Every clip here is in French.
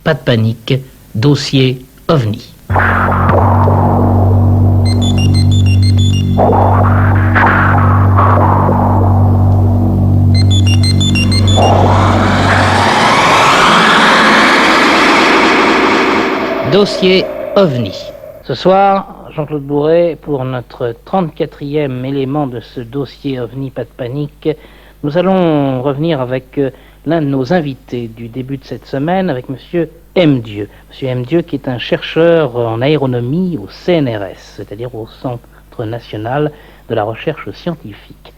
Pas de panique, dossier OVNI. Dossier OVNI. Ce soir, Jean-Claude Bourret, pour notre 34e élément de ce dossier OVNI, pas de panique, nous allons revenir avec l'un de nos invités du début de cette semaine, avec Monsieur M. Dieu. Monsieur M. Dieu qui est un chercheur en aéronomie au CNRS, c'est-à-dire au Centre National de la Recherche Scientifique.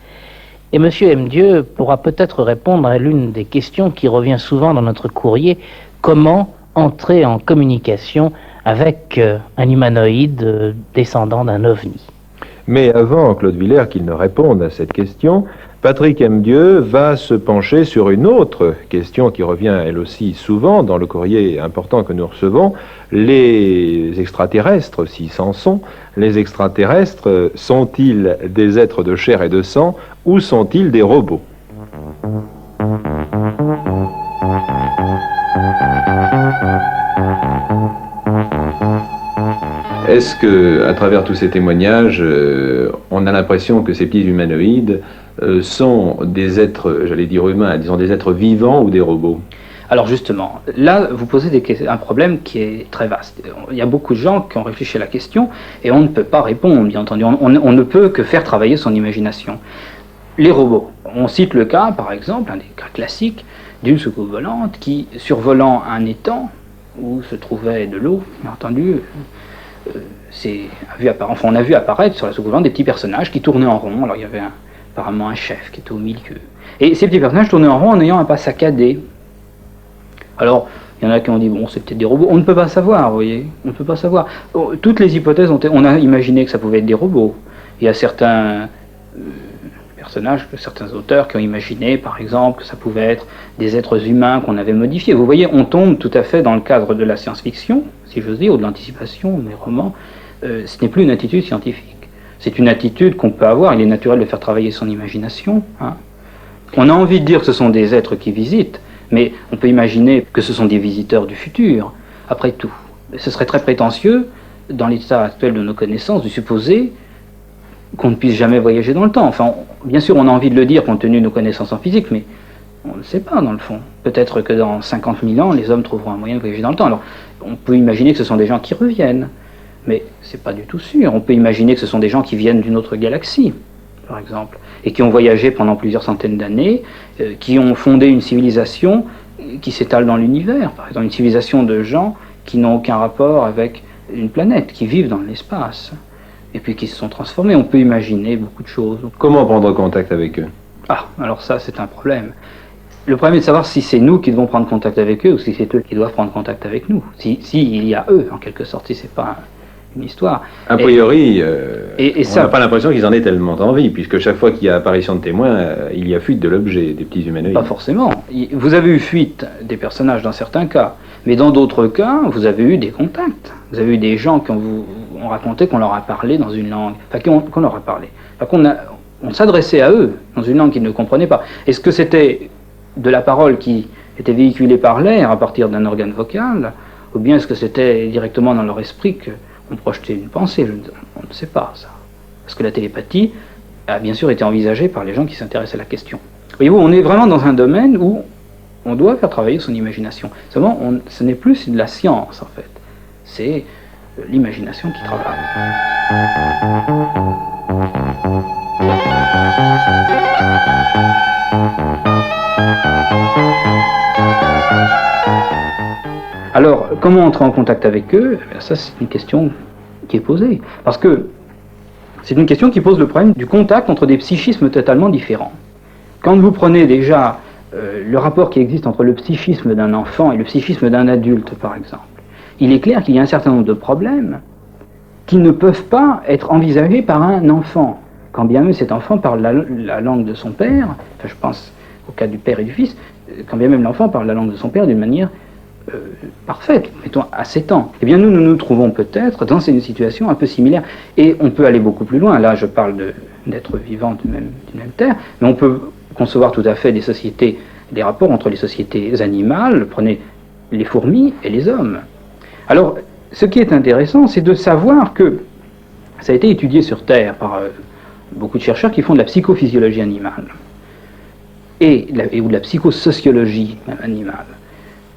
Et Monsieur M. Dieu pourra peut-être répondre à l'une des questions qui revient souvent dans notre courrier: comment entrer en communication avec un humanoïde descendant d'un ovni. Mais avant, Claude Villers, qu'il ne réponde à cette question, Patrick M. Dieu va se pencher sur une autre question qui revient elle aussi souvent dans le courrier important que nous recevons. Les extraterrestres, s'ils en sont, les extraterrestres sont-ils des êtres de chair et de sang ou sont-ils des robots ? Est-ce que, à travers tous ces témoignages, on a l'impression que ces petits humanoïdes sont des êtres, j'allais dire humains, disons des êtres vivants ou des robots ? Alors justement, là, vous posez un problème qui est très vaste. Il y a beaucoup de gens qui ont réfléchi à la question et on ne peut pas répondre, bien entendu. On ne peut que faire travailler son imagination. Les robots. On cite le cas, par exemple, un des cas classiques, d'une soucoupe volante qui, survolant un étang où se trouvait de l'eau, bien entendu, on a vu apparaître sur la soucoupe volante des petits personnages qui tournaient en rond. Alors il y avait apparemment un chef qui était au milieu. Et ces petits personnages tournaient en rond en ayant un pas saccadé. Alors, il y en a qui ont dit, bon, c'est peut-être des robots. On ne peut pas savoir, vous voyez. On ne peut pas savoir. Toutes les hypothèses on a imaginé que ça pouvait être des robots. Il y a certains personnages, certains auteurs qui ont imaginé, par exemple, que ça pouvait être des êtres humains qu'on avait modifiés. Vous voyez, on tombe tout à fait dans le cadre de la science-fiction, si j'ose dire, ou de l'anticipation, des romans. Ce n'est plus une attitude scientifique. C'est une attitude qu'on peut avoir. Il est naturel de faire travailler son imagination. Hein. On a envie de dire que ce sont des êtres qui visitent, mais on peut imaginer que ce sont des visiteurs du futur, après tout. Ce serait très prétentieux, dans l'état actuel de nos connaissances, de supposer qu'on ne puisse jamais voyager dans le temps. Enfin, bien sûr, on a envie de le dire compte tenu de nos connaissances en physique, mais on ne sait pas, dans le fond. Peut-être que dans 50 000 ans, les hommes trouveront un moyen de voyager dans le temps. Alors, on peut imaginer que ce sont des gens qui reviennent, mais c'est pas du tout sûr. On peut imaginer que ce sont des gens qui viennent d'une autre galaxie, par exemple, et qui ont voyagé pendant plusieurs centaines d'années, qui ont fondé une civilisation qui s'étale dans l'univers, par exemple, une civilisation de gens qui n'ont aucun rapport avec une planète, qui vivent dans l'espace, et puis qui se sont transformés. On peut imaginer beaucoup de choses. Comment prendre contact avec eux ? Ah, alors ça, c'est un problème. Le problème est de savoir si c'est nous qui devons prendre contact avec eux, ou si c'est eux qui doivent prendre contact avec nous. Si il y a eux, en quelque sorte, si c'est pas une histoire. A priori, on n'a pas l'impression qu'ils en aient tellement envie, puisque chaque fois qu'il y a apparition de témoins, il y a fuite de l'objet, des petits humanoïdes. Pas forcément. Vous avez eu fuite des personnages dans certains cas, mais dans d'autres cas, vous avez eu des contacts. Vous avez eu des gens qui ont raconté qu'on leur a parlé dans une langue, enfin qu'on leur a parlé, enfin, on s'adressait à eux dans une langue qu'ils ne comprenaient pas. Est-ce que c'était de la parole qui était véhiculée par l'air à partir d'un organe vocal, ou bien est-ce que c'était directement dans leur esprit qu'on projetait une pensée? On ne sait pas ça. Parce que la télépathie a bien sûr été envisagée par les gens qui s'intéressent à la question. Voyez-vous, on est vraiment dans un domaine où on doit faire travailler son imagination. Seulement, ce n'est plus de la science, en fait. C'est l'imagination qui travaille. Alors, comment entrer en contact avec eux? Ça, c'est une question qui est posée. Parce que c'est une question qui pose le problème du contact entre des psychismes totalement différents. Quand vous prenez déjà le rapport qui existe entre le psychisme d'un enfant et le psychisme d'un adulte, par exemple, il est clair qu'il y a un certain nombre de problèmes qui ne peuvent pas être envisagés par un enfant. Quand bien même cet enfant parle la langue de son père, enfin je pense au cas du père et du fils, quand bien même l'enfant parle la langue de son père d'une manière parfaite, mettons à 7 ans, eh bien nous nous trouvons peut-être dans une situation un peu similaire. Et on peut aller beaucoup plus loin. Là, je parle d'êtres vivants d'une même terre, mais on peut concevoir tout à fait des rapports entre les sociétés animales. Prenez les fourmis et les hommes. Alors, ce qui est intéressant, c'est de savoir que ça a été étudié sur Terre par beaucoup de chercheurs qui font de la psychophysiologie animale ou de la psychosociologie même animale.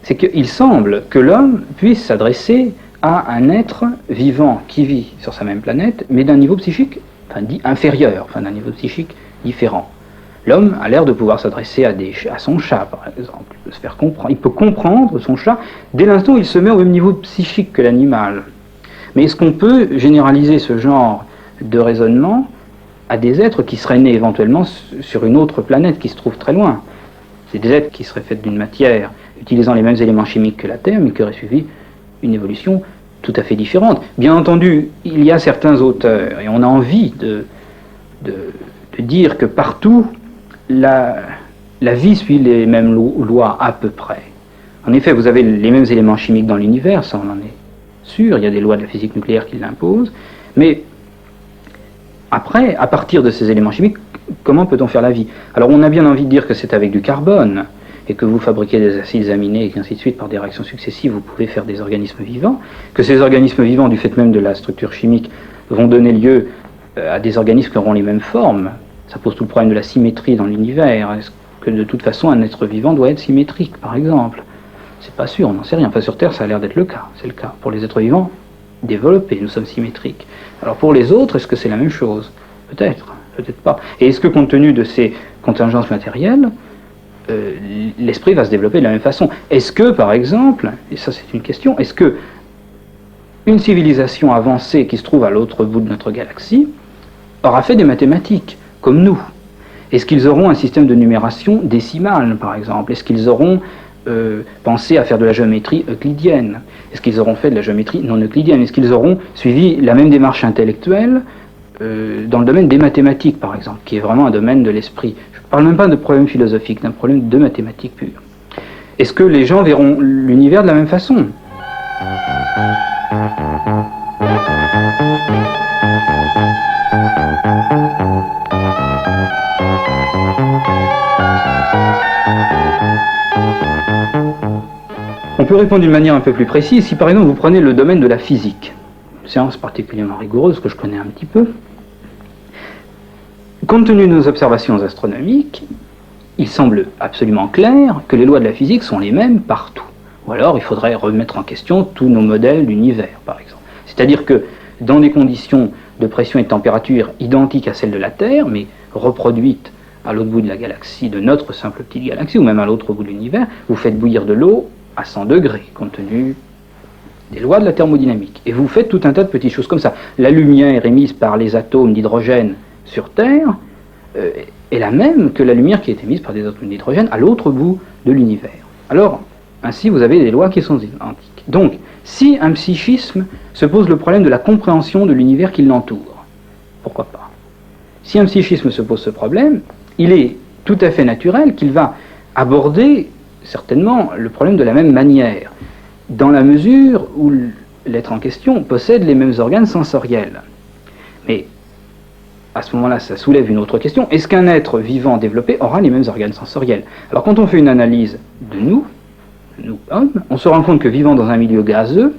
C'est qu'il semble que l'homme puisse s'adresser à un être vivant qui vit sur sa même planète, mais d'un niveau psychique dit inférieur, d'un niveau psychique différent. L'homme a l'air de pouvoir s'adresser à son chat, par exemple, de se faire comprendre. Il peut comprendre son chat dès l'instant où il se met au même niveau psychique que l'animal. Mais est-ce qu'on peut généraliser ce genre de raisonnement à des êtres qui seraient nés éventuellement sur une autre planète qui se trouve très loin? C'est des êtres qui seraient faits d'une matière utilisant les mêmes éléments chimiques que la Terre, mais qui auraient suivi une évolution tout à fait différente. Bien entendu, il y a certains auteurs, et on a envie de dire que partout, la vie suit les mêmes lois à peu près. En effet, vous avez les mêmes éléments chimiques dans l'univers, ça on en est sûr, il y a des lois de la physique nucléaire qui l'imposent, mais après, à partir de ces éléments chimiques, comment peut-on faire la vie? Alors on a bien envie de dire que c'est avec du carbone, et que vous fabriquez des acides aminés, et qu'ainsi de suite, par des réactions successives, vous pouvez faire des organismes vivants, que ces organismes vivants, du fait même de la structure chimique, vont donner lieu à des organismes qui auront les mêmes formes. Ça pose tout le problème de la symétrie dans l'univers. Est-ce que de toute façon un être vivant doit être symétrique, par exemple? C'est pas sûr, on n'en sait rien. Enfin, sur Terre, ça a l'air d'être le cas. C'est le cas. Pour les êtres vivants développés, nous sommes symétriques. Alors pour les autres, est-ce que c'est la même chose? Peut-être, peut-être pas. Et est-ce que compte tenu de ces contingences matérielles, l'esprit va se développer de la même façon? Est-ce que, par exemple, et ça c'est une question, est-ce que une civilisation avancée qui se trouve à l'autre bout de notre galaxie aura fait des mathématiques, comme nous? Est-ce qu'ils auront un système de numération décimale, par exemple? Est-ce qu'ils auront pensé à faire de la géométrie euclidienne? Est-ce qu'ils auront fait de la géométrie non euclidienne? Est-ce qu'ils auront suivi la même démarche intellectuelle dans le domaine des mathématiques, par exemple, qui est vraiment un domaine de l'esprit? Je ne parle même pas de problème philosophique, d'un problème de mathématiques pure. Est-ce que les gens verront l'univers de la même façon? On peut répondre d'une manière un peu plus précise. Si par exemple vous prenez le domaine de la physique, une science particulièrement rigoureuse que je connais un petit peu, compte tenu de nos observations astronomiques, il semble absolument clair que les lois de la physique sont les mêmes partout. Ou alors il faudrait remettre en question tous nos modèles d'univers, par exemple. C'est-à-dire que dans des conditions de pression et de température identiques à celles de la Terre, mais reproduites à l'autre bout de la galaxie, de notre simple petite galaxie, ou même à l'autre bout de l'univers, vous faites bouillir de l'eau à 100 degrés, compte tenu des lois de la thermodynamique. Et vous faites tout un tas de petites choses comme ça. La lumière émise par les atomes d'hydrogène sur Terre est la même que la lumière qui est émise par des atomes d'hydrogène à l'autre bout de l'univers. Alors, ainsi, vous avez des lois qui sont identiques. Donc, si un psychisme se pose le problème de la compréhension de l'univers qui l'entoure, pourquoi pas? Si un psychisme se pose ce problème, il est tout à fait naturel qu'il va aborder certainement le problème de la même manière, dans la mesure où l'être en question possède les mêmes organes sensoriels. Mais à ce moment-là, ça soulève une autre question. Est-ce qu'un être vivant développé aura les mêmes organes sensoriels? Alors quand on fait une analyse de nous hommes, on se rend compte que vivant dans un milieu gazeux,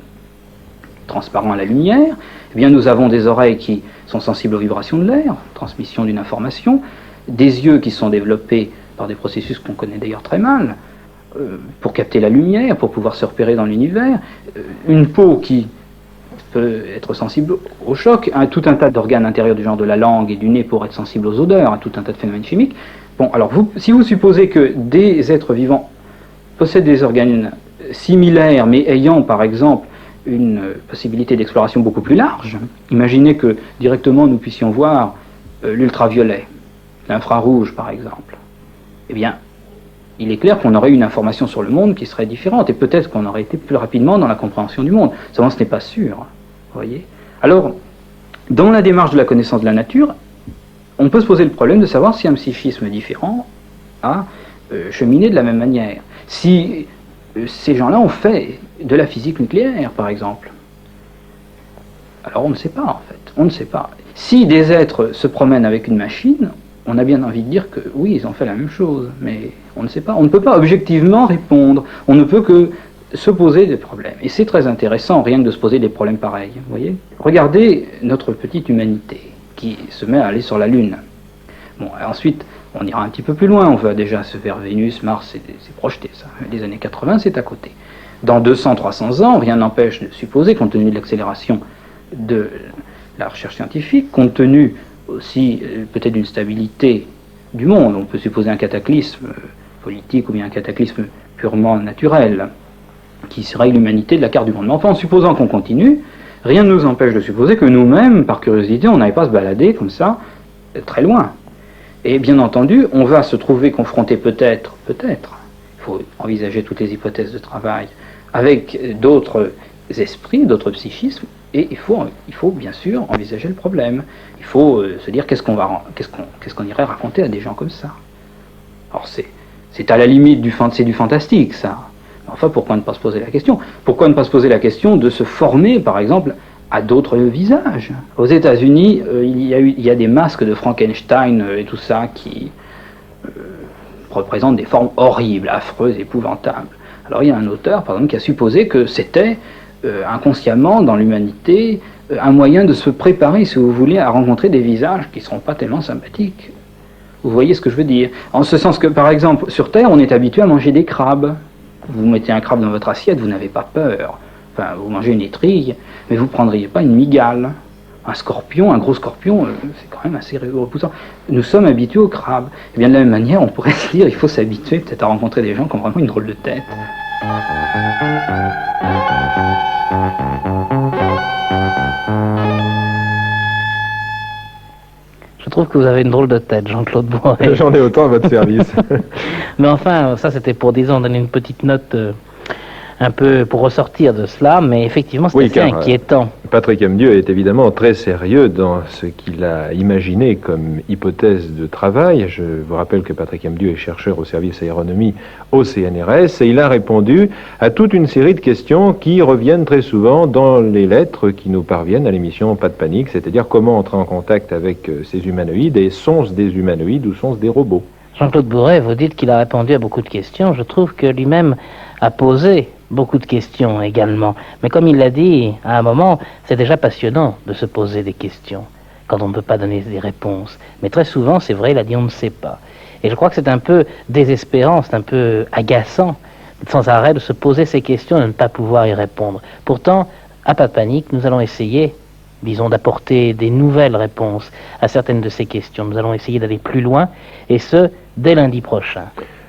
transparent à la lumière, eh bien nous avons des oreilles qui sont sensibles aux vibrations de l'air, transmission d'une information, des yeux qui sont développés par des processus qu'on connaît d'ailleurs très mal, pour capter la lumière, pour pouvoir se repérer dans l'univers, une peau qui peut être sensible au choc, tout un tas d'organes intérieurs du genre de la langue et du nez pour être sensible aux odeurs, tout un tas de phénomènes chimiques. Bon, alors si vous supposez que des êtres vivants possèdent des organes similaires, mais ayant par exemple une possibilité d'exploration beaucoup plus large, imaginez que directement nous puissions voir l'ultraviolet, l'infrarouge par exemple, eh bien, il est clair qu'on aurait une information sur le monde qui serait différente, et peut-être qu'on aurait été plus rapidement dans la compréhension du monde. Seulement, ce n'est pas sûr, vous voyez. Alors, dans la démarche de la connaissance de la nature, on peut se poser le problème de savoir si un psychisme différent a cheminé de la même manière. Si ces gens-là ont fait de la physique nucléaire, par exemple. Alors, on ne sait pas, en fait. On ne sait pas. Si des êtres se promènent avec une machine, on a bien envie de dire que oui, ils ont fait la même chose, mais on ne sait pas. On ne peut pas objectivement répondre. On ne peut que se poser des problèmes. Et c'est très intéressant, rien que de se poser des problèmes pareils. Vous voyez ? Regardez notre petite humanité qui se met à aller sur la Lune. Bon, ensuite, on ira un petit peu plus loin. On va déjà se vers Vénus, Mars, c'est projeté, ça. Les années 80, c'est à côté. Dans 200-300 ans, rien n'empêche de supposer, compte tenu de l'accélération de la recherche scientifique, compte tenu aussi peut-être d'une stabilité du monde, on peut supposer un cataclysme politique ou bien un cataclysme purement naturel qui serait l'humanité de la carte du monde. Mais enfin, en supposant qu'on continue, rien ne nous empêche de supposer que nous-mêmes, par curiosité, on n'allait pas se balader comme ça très loin. Et bien entendu, on va se trouver confronté peut-être, il faut envisager toutes les hypothèses de travail, avec d'autres esprits, d'autres psychismes, et il faut bien sûr envisager le problème. Il faut se dire qu'est-ce qu'on irait raconter à des gens comme ça. Alors c'est à la limite c'est du fantastique, ça. Enfin, pourquoi ne pas se poser la question ? Pourquoi ne pas se poser la question de se former, par exemple, à d'autres visages ? Aux États-Unis, il y a des masques de Frankenstein et tout ça qui représentent des formes horribles, affreuses, épouvantables. Alors il y a un auteur, par exemple, qui a supposé que c'était inconsciemment dans l'humanité un moyen de se préparer, si vous voulez, à rencontrer des visages qui ne seront pas tellement sympathiques. Vous voyez ce que je veux dire ? En ce sens que, par exemple, sur Terre, on est habitué à manger des crabes. Vous mettez un crabe dans votre assiette, vous n'avez pas peur. Enfin, vous mangez une étrille, mais vous ne prendriez pas une migale. Un scorpion, un gros scorpion, c'est quand même assez repoussant. Nous sommes habitués aux crabes. Et bien de la même manière, on pourrait se dire, il faut s'habituer peut-être à rencontrer des gens qui ont vraiment une drôle de tête. Je trouve que vous avez une drôle de tête, Jean-Claude Bourret. J'en ai autant à votre service. Mais enfin, ça c'était pour, disons, donner une petite note un peu pour ressortir de cela, mais effectivement c'est assez inquiétant. Patrick Amdieu est évidemment très sérieux dans ce qu'il a imaginé comme hypothèse de travail. Je vous rappelle que Patrick Amdieu est chercheur au service aéronomie au CNRS et il a répondu à toute une série de questions qui reviennent très souvent dans les lettres qui nous parviennent à l'émission Pas de panique, c'est-à-dire comment entrer en contact avec ces humanoïdes et sont-ce des humanoïdes ou sont-ce des robots ? Jean-Claude Bourret, vous dites qu'il a répondu à beaucoup de questions. Je trouve que lui-même a posé beaucoup de questions également. Mais comme il l'a dit, à un moment, c'est déjà passionnant de se poser des questions quand on ne peut pas donner des réponses. Mais très souvent, c'est vrai, il a dit on ne sait pas. Et je crois que c'est un peu désespérant, c'est un peu agaçant sans arrêt de se poser ces questions et de ne pas pouvoir y répondre. Pourtant, à Pas de panique, nous allons essayer, disons, d'apporter des nouvelles réponses à certaines de ces questions. Nous allons essayer d'aller plus loin, et ce, dès lundi prochain.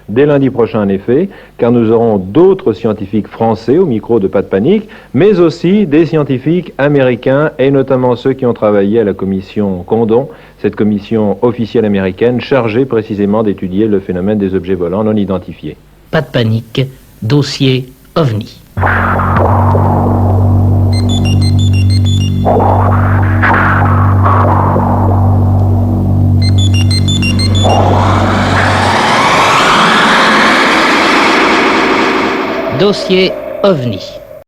Dès lundi prochain, en effet, car nous aurons d'autres scientifiques français au micro de Pas de panique, mais aussi des scientifiques américains, et notamment ceux qui ont travaillé à la commission Condon, cette commission officielle américaine chargée précisément d'étudier le phénomène des objets volants non identifiés. Pas de panique, dossier OVNI. Dossier OVNI.